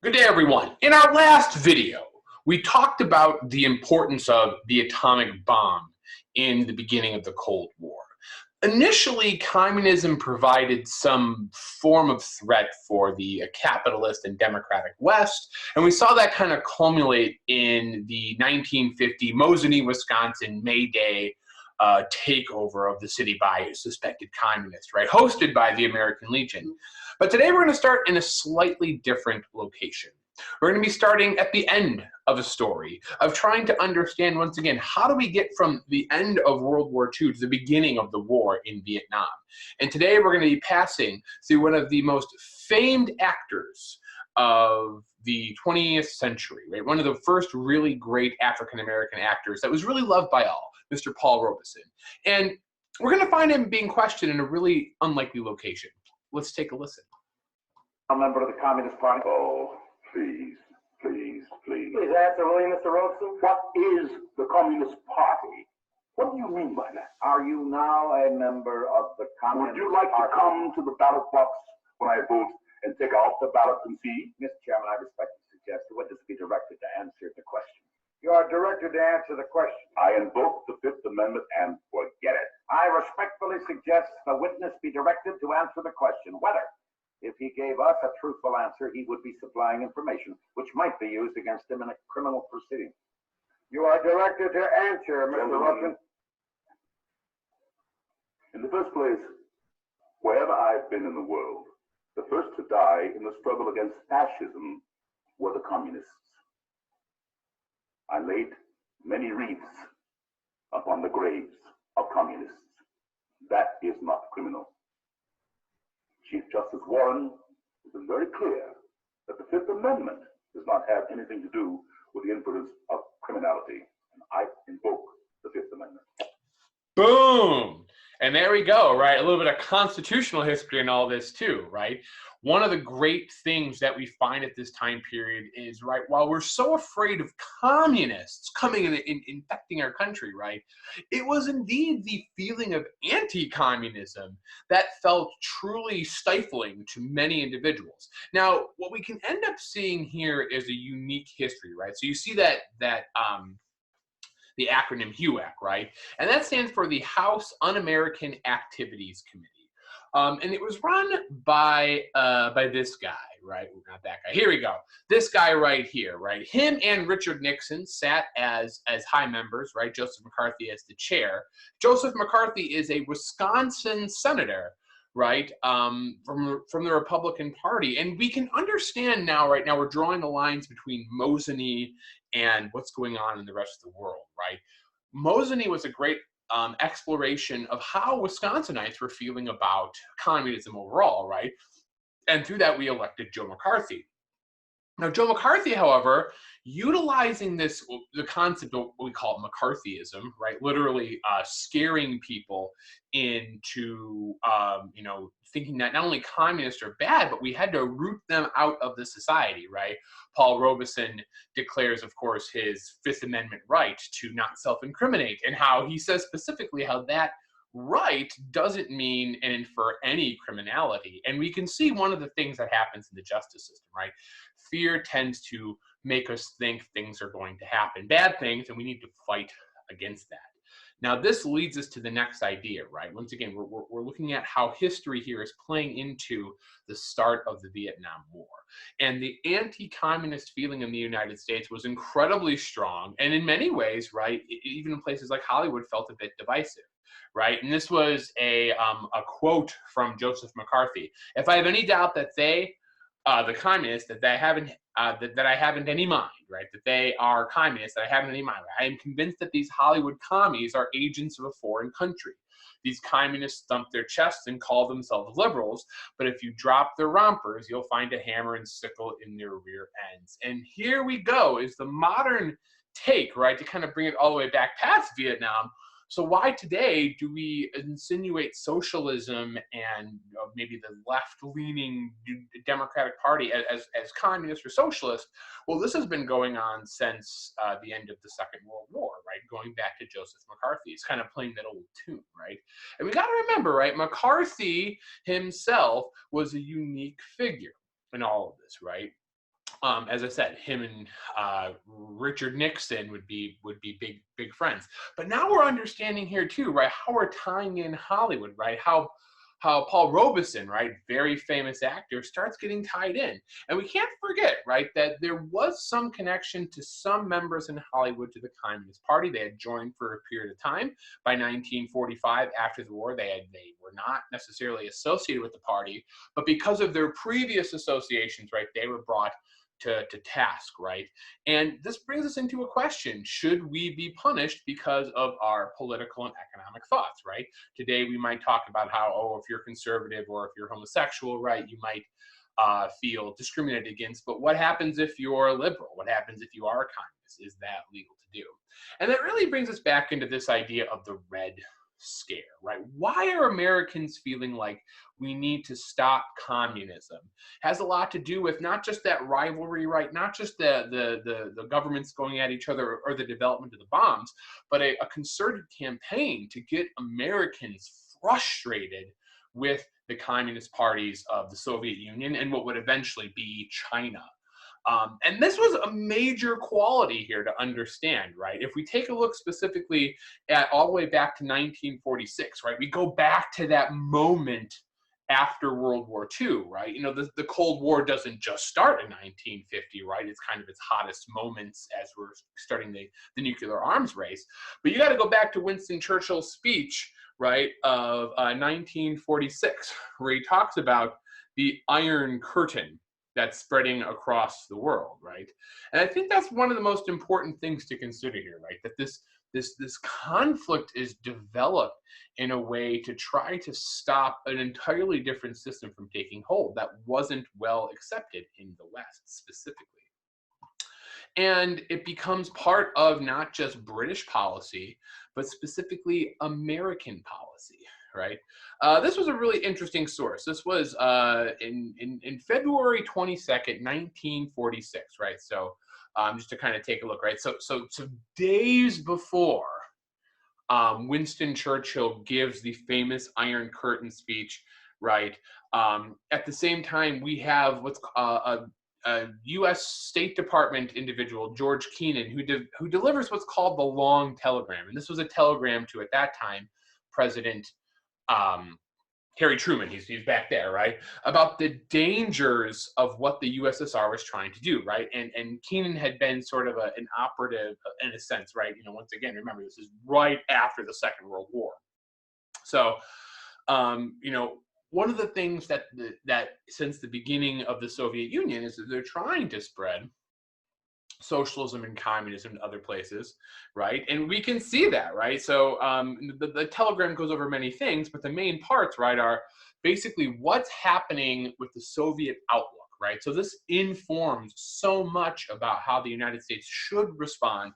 Good day, everyone. In our last video, we talked about the importance of the atomic bomb in the beginning of the Cold War. Initially, communism provided some form of threat for the capitalist and democratic West, and we saw that kind of culminate in the 1950 Mosinee, Wisconsin May Day takeover of the city by suspected communists, right, hosted by the American Legion. But today we're going to start in a slightly different location. We're going to be starting at the end of a story of trying to understand, once again, how do we get from the end of World War II to the beginning of the war in Vietnam? And today we're going to be passing through one of the most famed actors of the 20th century, right? One of the first really great African-American actors that was really loved by all, Mr. Paul Robeson. And we're going to find him being questioned in a really unlikely location. Let's take a listen. A member of the Communist Party. Oh, please. Please answer, will you, Mr. Robeson? What is the Communist Party? What do you mean by that? Are you now a member of the Communist Would you like Party? to come to the ballot box when I vote and take off the ballot and see? Mr. Chairman, I respectfully suggest the witness be directed to answer the question. You are directed to answer the question. I invoke the Fifth Amendment and forget it. I respectfully suggest the witness be directed to answer the question whether, if he gave us a truthful answer, he would be supplying information which might be used against him in a criminal proceeding. You are directed to answer, Mr. Robeson. In the first place, wherever I've been in the world, the first to die in the struggle against fascism were the communists. I laid many wreaths upon the graves of communists. That is not criminal. Chief Justice Warren has been very clear that the Fifth Amendment does not have anything to do with the influence of criminality. And I invoke the Fifth Amendment. Boom! And there we go, right? A little bit of constitutional history and all this too, right? One of the great things that we find at this time period is, right, while we're so afraid of communists coming and infecting our country, right, it was indeed the feeling of anti-communism that felt truly stifling to many individuals. Now, what we can end up seeing here is a unique history, right? So you see that the acronym HUAC, right? And that stands for the House Un-American Activities Committee. And it was run by this guy, right? Not that guy. Here we go. This guy right here, right? Him and Richard Nixon sat as high members, right? Joseph McCarthy as the chair. Joseph McCarthy is a Wisconsin senator, right? From the Republican Party. And we can understand now, right now, we're drawing the lines between Mosinee and what's going on in the rest of the world, right? Mosinee was a great exploration of how Wisconsinites were feeling about communism overall, right? And through that, we elected Joe McCarthy. Now, Joe McCarthy, however, utilizing the concept of what we call McCarthyism, right? Literally scaring people into, thinking that not only communists are bad, but we had to root them out of the society, right? Paul Robeson declares, of course, his Fifth Amendment right to not self-incriminate, and how he says specifically how that right doesn't mean and infer any criminality. And we can see one of the things that happens in the justice system, right? Fear tends to make us think things are going to happen, bad things, and we need to fight against that. Now, this leads us to the next idea, right? Once again, we're looking at how history here is playing into the start of the Vietnam War. And the anti-communist feeling in the United States was incredibly strong, and in many ways, right, even in places like Hollywood felt a bit divisive, right? And this was a quote from Joseph McCarthy. If I have any doubt that they, the communists, that I haven't any mind, right? That they are communists, that I haven't any mind. I am convinced that these Hollywood commies are agents of a foreign country. These communists thump their chests and call themselves liberals, but if you drop their rompers, you'll find a hammer and sickle in their rear ends. And here we go, is the modern take, right, to kind of bring it all the way back past Vietnam. So why today do we insinuate socialism and maybe the left-leaning Democratic Party as communist or socialist? Well, this has been going on since the end of the Second World War, right? Going back to Joseph McCarthy. He's kind of playing that old tune, right? And we got to remember, right, McCarthy himself was a unique figure in all of this, right? as I said, him and Richard Nixon would be big friends. But now we're understanding here too, right? How we're tying in Hollywood, right? How Paul Robeson, right, very famous actor, starts getting tied in. And we can't forget, right, that there was some connection to some members in Hollywood to the Communist Party. They had joined for a period of time. By 1945, after the war, they were not necessarily associated with the party, but because of their previous associations, right, they were brought to task, right? And this brings us into a question: should we be punished because of our political and economic thoughts, right? Today we might talk about how, oh, if you're conservative or if you're homosexual, right, you might feel discriminated against. But what happens if you're a liberal? What happens if you are a communist? Is that legal to do? And that really brings us back into this idea of the Red Scare, right? Why are Americans feeling like we need to stop communism? Has a lot to do with not just that rivalry, right? Not just the governments going at each other or the development of the bombs, but a concerted campaign to get Americans frustrated with the communist parties of the Soviet Union and what would eventually be China. And this was a major quality here to understand, right? If we take a look specifically at all the way back to 1946, right? We go back to that moment after World War II, right? You know, the Cold War doesn't just start in 1950, right? It's kind of its hottest moments as we're starting the nuclear arms race. But you got to go back to Winston Churchill's speech, right, of 1946, where he talks about the Iron Curtain that's spreading across the world, right? And I think that's one of the most important things to consider here, right? That this conflict is developed in a way to try to stop an entirely different system from taking hold that wasn't well accepted in the West specifically. And it becomes part of not just British policy, but specifically American policy, right? This was a really interesting source. This was in February 22nd, 1946, right? So just to kind of take a look, right? So days before Winston Churchill gives the famous Iron Curtain speech, right? At the same time, we have what's a U.S. State Department individual, George Kennan, who delivers what's called the long telegram. And this was a telegram to, at that time, President um, Harry Truman, he's back there, right? About the dangers of what the USSR was trying to do, right? And Kennan had been sort of an operative in a sense, right? You know, once again, remember, this is right after the Second World War. So, you know, one of the things that since the beginning of the Soviet Union is that they're trying to spread socialism and communism to other places, right? And we can see that, right? So the telegram goes over many things, but the main parts, right, are basically what's happening with the Soviet outlook, right? So this informs so much about how the United States should respond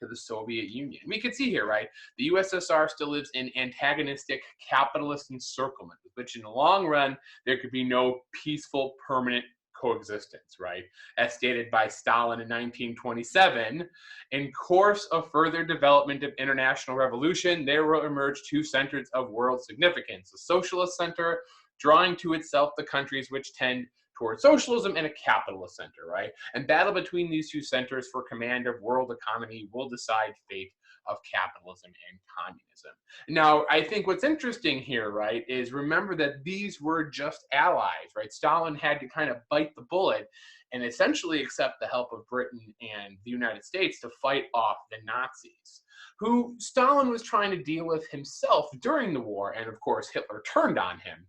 to the Soviet Union. We can see here, right, the USSR still lives in antagonistic capitalist encirclement, which in the long run, there could be no peaceful, permanent coexistence, right? As stated by Stalin in 1927, in course of further development of international revolution, there will emerge two centers of world significance: a socialist center, drawing to itself the countries which tend towards socialism, and a capitalist center, right? And battle between these two centers for command of world economy will decide fate of capitalism and communism. Now, I think what's interesting here, right, is remember that these were just allies, right? Stalin had to kind of bite the bullet and essentially accept the help of Britain and the United States to fight off the Nazis, who Stalin was trying to deal with himself during the war, and of course Hitler turned on him.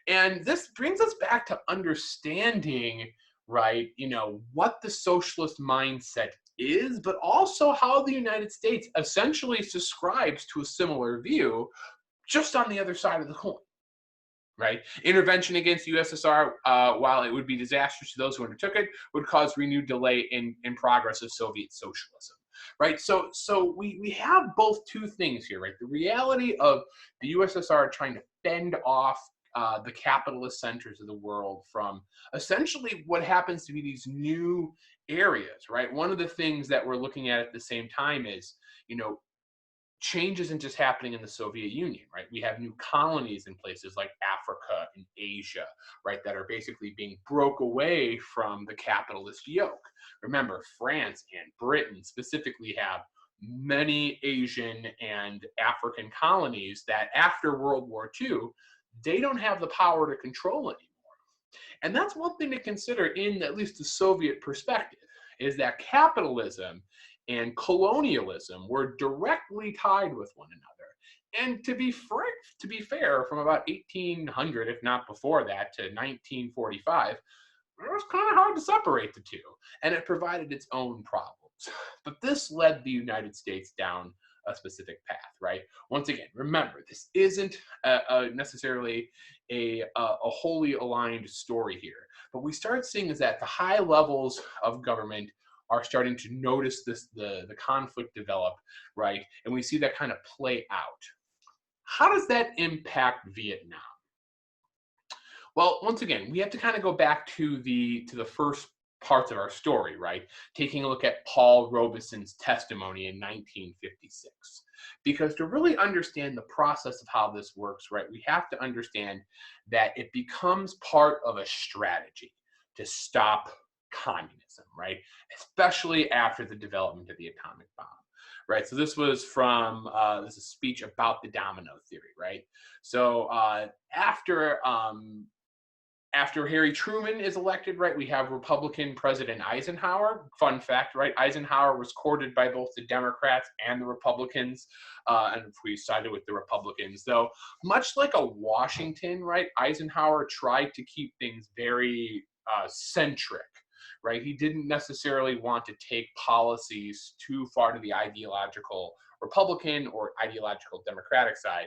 And this brings us back to understanding, right, you know, what the socialist mindset is, but also how the United States essentially subscribes to a similar view, just on the other side of the coin, right? Intervention against the USSR, while it would be disastrous to those who undertook it, would cause renewed delay in progress of Soviet socialism, right? So we have both two things here, right? The reality of the USSR trying to fend off the capitalist centers of the world from essentially what happens to be these new areas, right? One of the things that we're looking at the same time is, you know, change isn't just happening in the Soviet Union, right? We have new colonies in places like Africa and Asia, right, that are basically being broke away from the capitalist yoke. Remember, France and Britain specifically have many Asian and African colonies that after World War II, they don't have the power to control anymore. And that's one thing to consider in at least the Soviet perspective, is that capitalism and colonialism were directly tied with one another. And to be fair, from about 1800, if not before that, to 1945, it was kind of hard to separate the two, and it provided its own problems. But this led the United States down a specific path, right? Once again, remember, this isn't necessarily a wholly aligned story here. But we start seeing is that the high levels of government are starting to notice the conflict develop, right? And we see that kind of play out. How does that impact Vietnam? Well, once again, we have to kind of go back to the first parts of our story, right? Taking a look at Paul Robeson's testimony in 1956. Because to really understand the process of how this works, right, we have to understand that it becomes part of a strategy to stop communism, right? Especially after the development of the atomic bomb. Right, so this was from this is a speech about the domino theory, right? So after Harry Truman is elected, right, we have Republican President Eisenhower. Fun fact, right? Eisenhower was courted by both the Democrats and the Republicans, and we sided with the Republicans. Though, much like a Washington, right, Eisenhower tried to keep things very centric, right? He didn't necessarily want to take policies too far to the ideological Republican or ideological Democratic side.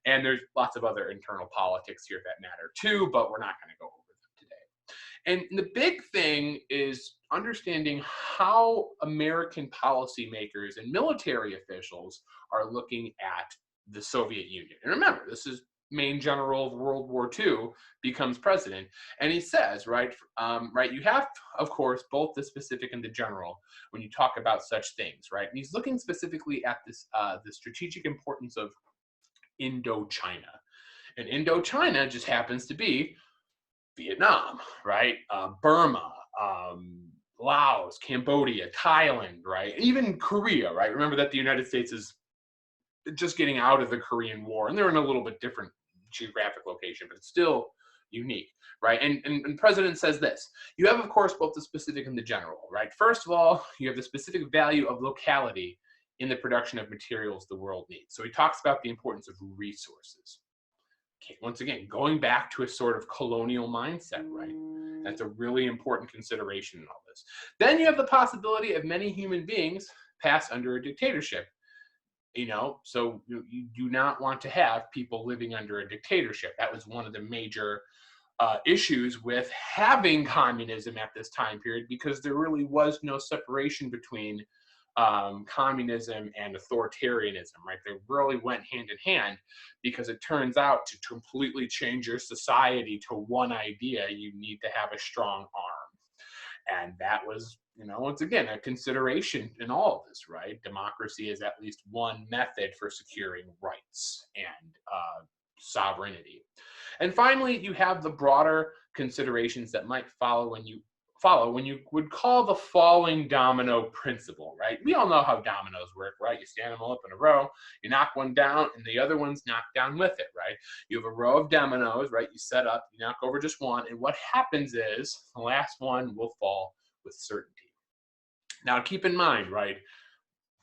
And there's lots of other internal politics here that matter too, but we're not going to go over them today. And the big thing is understanding how American policymakers and military officials are looking at the Soviet Union. And remember, this is main general of World War II becomes president, and he says, right, you have, of course, both the specific and the general when you talk about such things, right? And he's looking specifically at this, the strategic importance of Indochina. And Indochina just happens to be Vietnam, right? Burma, Laos, Cambodia, Thailand, right? Even Korea, right? Remember that the United States is just getting out of the Korean War, and they're in a little bit different geographic location, but it's still unique, right? And President says this: you have, of course, both the specific and the general, right? First of all, you have the specific value of locality in the production of materials the world needs. So he talks about the importance of resources. Okay, once again, going back to a sort of colonial mindset, right? That's a really important consideration in all this. Then you have the possibility of many human beings pass under a dictatorship. So you do not want to have people living under a dictatorship. That was one of the major issues with having communism at this time period, because there really was no separation between communism and authoritarianism, right? They really went hand in hand, because it turns out to completely change your society to one idea, you need to have a strong arm. And that was, once again, a consideration in all of this, right? Democracy is at least one method for securing rights and sovereignty. And finally, you have the broader considerations that might follow when you would call the falling domino principle, right? We all know how dominoes work, right? You stand them all up in a row, you knock one down, and the other one's knocked down with it, right? You have a row of dominoes, right? You set up, you knock over just one, and what happens is the last one will fall with certainty. Now, keep in mind, right,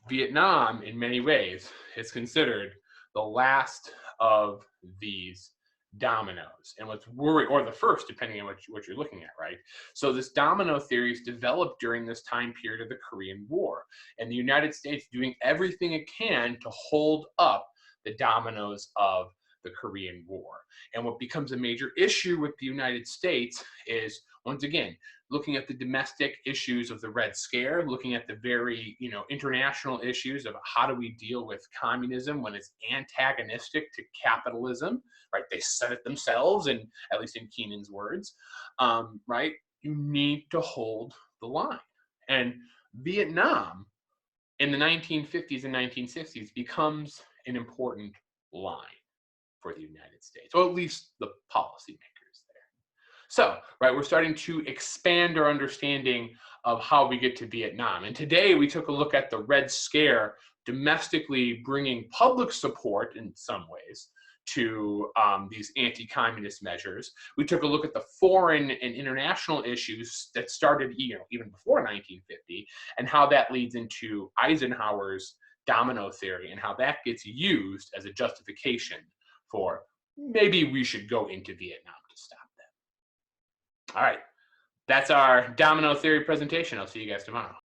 Vietnam, in many ways, is considered the last of these dominoes, and or the first, depending on what you're looking at, right? So this domino theory is developed during this time period of the Korean War, and the United States doing everything it can to hold up the dominoes of the Korean War. And what becomes a major issue with the United States is, once again, looking at the domestic issues of the Red Scare, looking at the very, international issues of how do we deal with communism when it's antagonistic to capitalism, right? They said it themselves, and at least in Keenan's words, right? You need to hold the line. And Vietnam in the 1950s and 1960s becomes an important line for the United States, or at least the policymakers there. So, right, we're starting to expand our understanding of how we get to Vietnam. And today we took a look at the Red Scare domestically bringing public support in some ways to these anti-communist measures. We took a look at the foreign and international issues that started, even before 1950, and how that leads into Eisenhower's domino theory and how that gets used as a justification for maybe we should go into Vietnam to stop them. All right, that's our domino theory presentation. I'll see you guys tomorrow.